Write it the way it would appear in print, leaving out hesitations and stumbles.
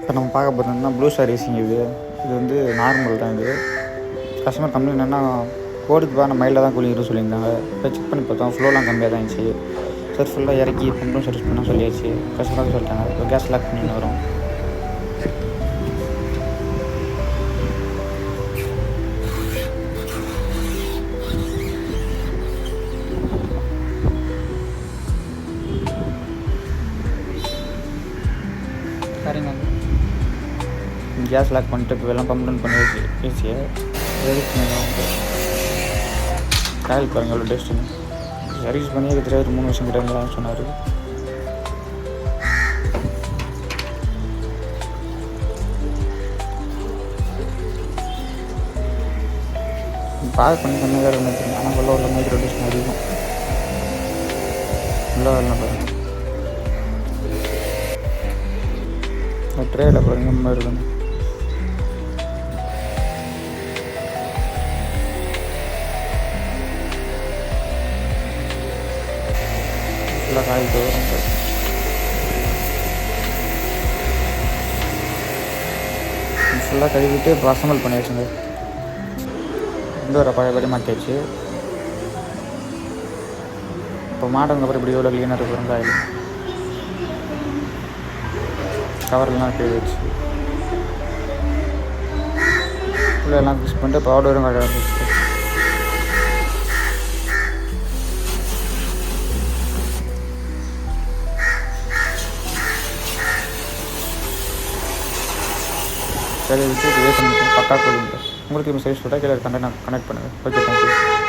இப்போ நம்ம பார்க்க போகிறோம்னா ப்ளூ ஸ்டார் ரேசிங். இது வந்து நார்மல் தான். இது கஸ்டமர் கம்ப்ளைண்ட் என்னென்னா ஓடுதுப்பா, நம்ம மைல்டாக தான் கூலிங் சொல்லியிருந்தாங்க. இப்போ செக் பண்ணி பார்த்தோம், ஃப்ளோலாம் கம்மியாக தான் இருந்துச்சு. சரி ஃபுல்லாக இறக்கி பம்பும் சர்வீஸ் பண்ணால் சொல்லியாச்சு. கஸ்டமராக சொல்லிட்டாங்க. இப்போ கேஸ் லாக் பண்ணின்னு வரும். சரிங்க, கேஸ் லாக் பண்ணிட்டு இப்போ எல்லாம் பம்ப் டவுன் பண்ணி ஈஸியாக காயில் பாருங்கள் எவ்வளோ டெஸ்ட்டுன்னு. சர்வீஸ் பண்ணி கிட்ட ஒரு 3 வருஷம் கிட்ட இருந்தாலும் சொன்னார். பார்க் பண்ணி கம்மியாக வேறு ஒன்று தெரியும். ஆனால் உள்ள மைக்ரோ டெஸ்ட் அதிகம். உள்ள வரலாம் பாருங்கள். ட்ரேயில் பாருங்க இந்த மாதிரி இருக்கணும். ஃபுல்லாக காயில் வரும் சார். ஃபுல்லாக கழுவிட்டு இப்போ அசம்பிள் பண்ணியாச்சுங்க. இந்த ஒரு பழையபடி மாட்டியாச்சு. இப்போ மாட்டதுக்கு அப்புறம் இப்படி எவ்வளோ க்ளீனாக இருக்கும் காயில். கவர்லாம் கீழே வச்சு ஃபுல்லாக எல்லாம் ஃபிக்ஸ் பண்ணிட்டு பவுடரும் கடை வச்சு சரி வச்சு இது பண்ணிட்டு பக்கா கூலிங்க. உங்களுக்கு சர்வீஸ் போட்டால் கீழே கனெக்ட் பண்ணுங்கள். Okay, thank you.